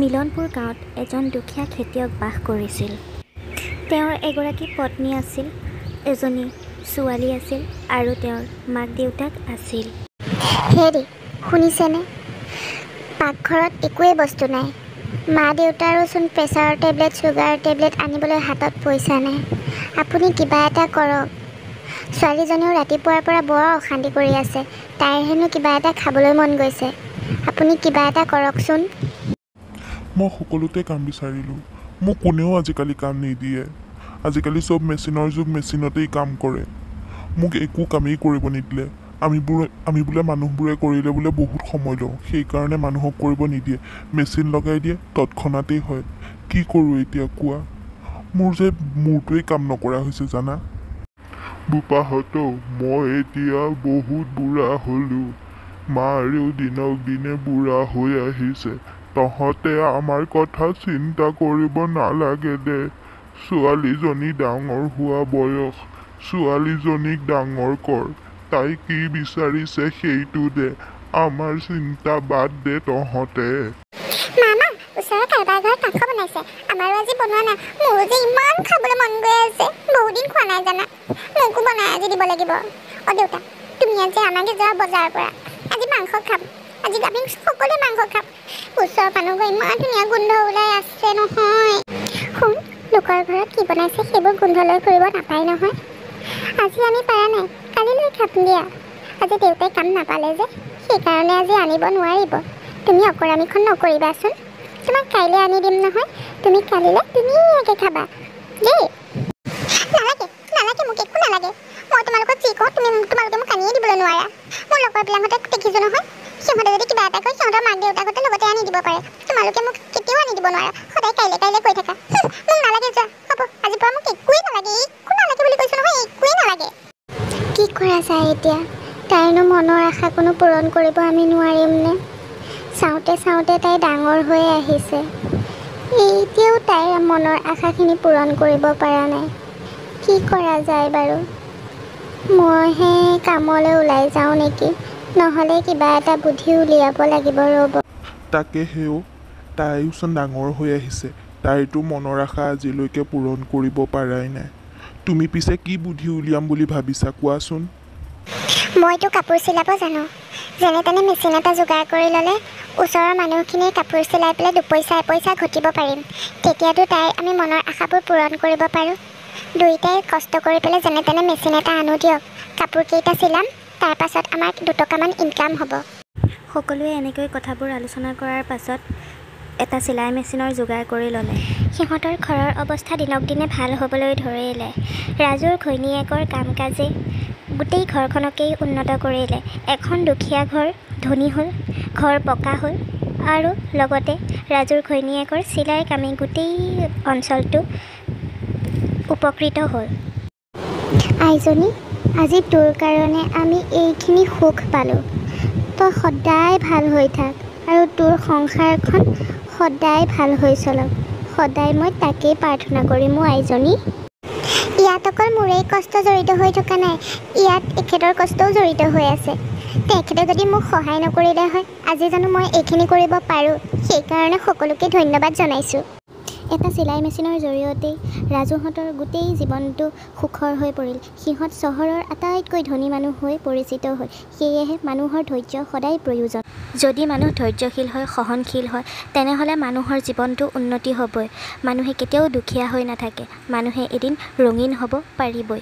মিলনপুৰ গাঁৱত এজন দুখীয়া খেতিয়ক বাস কৰিছিল। তেওঁৰ এগৰাকী পত্নী আছিল, এজনী ছোৱালী আছিল আৰু তেওঁৰ মাক দেউতাক আছিল। হেৰি শুনিছেনে? পাকঘৰত একোৱেই বস্তু নাই। মা দেউতাৰোচোন প্ৰেছাৰৰ টেবলেট, চুগাৰৰ টেবলেট আনিবলৈ হাতত পইচা নাই। আপুনি কিবা এটা কৰক। ছোৱালীজনীও ৰাতিপুৱাৰ পৰা বৰ অশান্তি কৰি আছে। তাইৰ হেনো কিবা এটা খাবলৈ মন গৈছে। আপুনি কিবা এটা কৰকচোন। মই সকলোতে কাম বিচাৰিলোঁ। মোক কোনেও আজিকালি কাম নিদিয়ে। আজিকালি চব মেচিনৰ যুগ, মেচিনতেই কাম কৰে। মোক একো কামেই কৰিব নিদিলে। আমি বোলে মানুহবোৰে কৰিলে বোলে বহুত সময় লওঁ, সেইকাৰণে মানুহক কৰিব নিদিয়ে। মেচিন লগাই দিয়ে, তৎক্ষণাতেই হয়। কি কৰোঁ এতিয়া কোৱা? মোৰ যে মূৰটোৱেই কাম নকৰা হৈছে জানা। বোপাহঁতও, মই এতিয়া বহুত বুঢ়া হ'লোঁ। মাৰো দিনক দিনে বুঢ়া হৈ আহিছে। তহঁতে আমাৰ কথা চিন্তা কৰিব নালাগে দে। ছোৱালীজনী ডাঙৰ হোৱা বয়স, ছোৱালীজনীক ডাঙৰ কৰ। তাই কি বিচাৰিছে সেইটো দে। আমাৰ চিন্তা বাদ দে তহঁতে। মামা, ওচৰৰ কাৰোবাৰ ঘৰত মাংস বনাইছে। আমাৰো আজি বনোৱা নাই। মোৰো যে ইমান খাবলৈ মন গৈ আছে। বহুত দিন খোৱা নাই জানা। মোকো বনাই আজি দিব লাগিব। দেউতা, তুমি আজি আমাকে যোৱা বজাৰৰ পৰা। আজি মাংস খাম। আজি আমি সকলোৱে মাংস খাম। ওচৰৰ মানুহবোৰ ইমান ধুনীয়া গোন্ধ ওলাই আছে নহয়। শুন, লোকৰ ঘৰত কি বনাইছে সেইবোৰ গোন্ধলৈ ফুৰিব নাপায় নহয়। আজি আমি পাৰা নাই, কালিলৈ খাম দিয়া। আজি দেউতাই কাম নাপালে যে, সেইকাৰণে আজি আনিব নোৱাৰিব। তুমি অকৰামিখন নকৰিবাচোন। তোমাক কাইলৈ আনি দিম নহয়। তুমি কালিলৈ ধুনীয়াকৈ খাবা দেই। নালাগে নালাগে, মোক একো নালাগে। মই তোমালোকক যি কওঁ তোমালোকে মোক আনিয়ে দিবলৈ নোৱাৰা। মোৰ লগৰবিলাকহঁতক দেখিছোঁ নহয়, সিহঁতে যদি কিবা এটা কয় সিহঁতৰ মাক দেউতাকহঁতে লগতে আনি দিব পাৰে। তোমালোকে মোক কেতিয়াও আনি দিব নোৱাৰা। সদায় কাইলৈ কাইলৈ কৈ থাকা। মোক নালাগে যোৱা, হ'ব। আজিৰ পৰা মোক একোৱেই নালাগে, একো নালাগে বুলি কৈছোঁ নহয়, একোৱেই নালাগে। কি কৰা যায় এতিয়া? তাইনো মনৰ আশা কোনো পূৰণ কৰিব আমি নোৱাৰিমনে? চাওঁতে চাওঁতে তাই ডাঙৰ হৈ আহিছে। এতিয়াও তাইৰ মনৰ আশাখিনি পূৰণ কৰিব পৰা নাই। কি কৰা যায় বাৰু? মইহে কামলৈ ওলাই যাওঁ নেকি? নহ'লে কিবা এটা বুদ্ধি উলিয়াব লাগিব ৰ'ব। তাকেহেও, তাইওচোন ডাঙৰ হৈ আহিছে। তাইৰতো মনৰ আশা আজিলৈকে পূৰণ কৰিব পৰাই নাই। তুমি পিছে কি বুদ্ধি উলিয়াম বুলি ভাবিছা কোৱাচোন? মইতো কাপোৰ চিলাব জানো। যেনে তেনে মেচিন এটা যোগাৰ কৰি ল'লে ওচৰৰ মানুহখিনিয়ে কাপোৰ চিলাই পেলাই দুপইচা এপইচা ঘটিব পাৰিম। তেতিয়াতো তাইৰ আমি মনৰ আশাবোৰ পূৰণ কৰিব পাৰোঁ। দুয়োটাই কষ্ট কৰি পেলাই যেনে তেনে মেচিন এটা আনো দিয়ক। কাপোৰকেইটা চিলাম, তাৰপাছত আমাৰ দুটকামান ইনকাম হ'ব। সকলোৱে এনেকৈ কথাবোৰ আলোচনা কৰাৰ পাছত এটা চিলাই মেচিনৰ যোগাৰ কৰি ল'লে। সিহঁতৰ ঘৰৰ অৱস্থা দিনক দিনে ভাল হ'বলৈ ধৰিলে। ৰাজুৰ ঘৈণীয়েকৰ কাম কাজে গোটেই ঘৰখনকেই উন্নত কৰিলে। এখন দুখীয়া ঘৰ ধনী হ'ল, ঘৰ পকা হ'ল আৰু লগতে ৰাজুৰ ঘৈণীয়েকৰ চিলাই কামে গোটেই অঞ্চলটো উপকৃত হ'ল। আইজনী, আজি তোৰ কাৰণে আমি এইখিনি সুখ পালোঁ। তই সদায় ভাল হৈ থাক আৰু তোৰ সংসাৰখন সদায় ভাল হৈ চলক। সদায় মই তাকেই প্ৰাৰ্থনা কৰিম আইজনী। ইয়াত অকল মোৰেই কষ্ট জড়িত হৈ থকা নাই, ইয়াত এখেতৰ কষ্টও জড়িত হৈ আছে। তেখেতে যদি মোক সহায় নকৰিলে হয়, আজি জানো মই এইখিনি কৰিব পাৰোঁ? সেইকাৰণে সকলোকে ধন্যবাদ জনাইছোঁ। এটা চিলাই মেচিনৰ জৰিয়তেই ৰাজুহঁতৰ গোটেই জীৱনটো সুখৰ হৈ পৰিল। সিহঁত চহৰৰ আটাইতকৈ ধনী মানুহ হৈ পৰিচিত হ'ল। সেয়েহে মানুহৰ ধৈৰ্য সদায় প্ৰয়োজন। যদি মানুহ ধৈৰ্যশীল হয়, সহনশীল হয়, তেনেহ'লে মানুহৰ জীৱনটো উন্নতি হ'বই। মানুহে কেতিয়াও দুখীয়া হৈ নাথাকে। মানুহে এদিন ৰঙীন হ'ব পাৰিবই।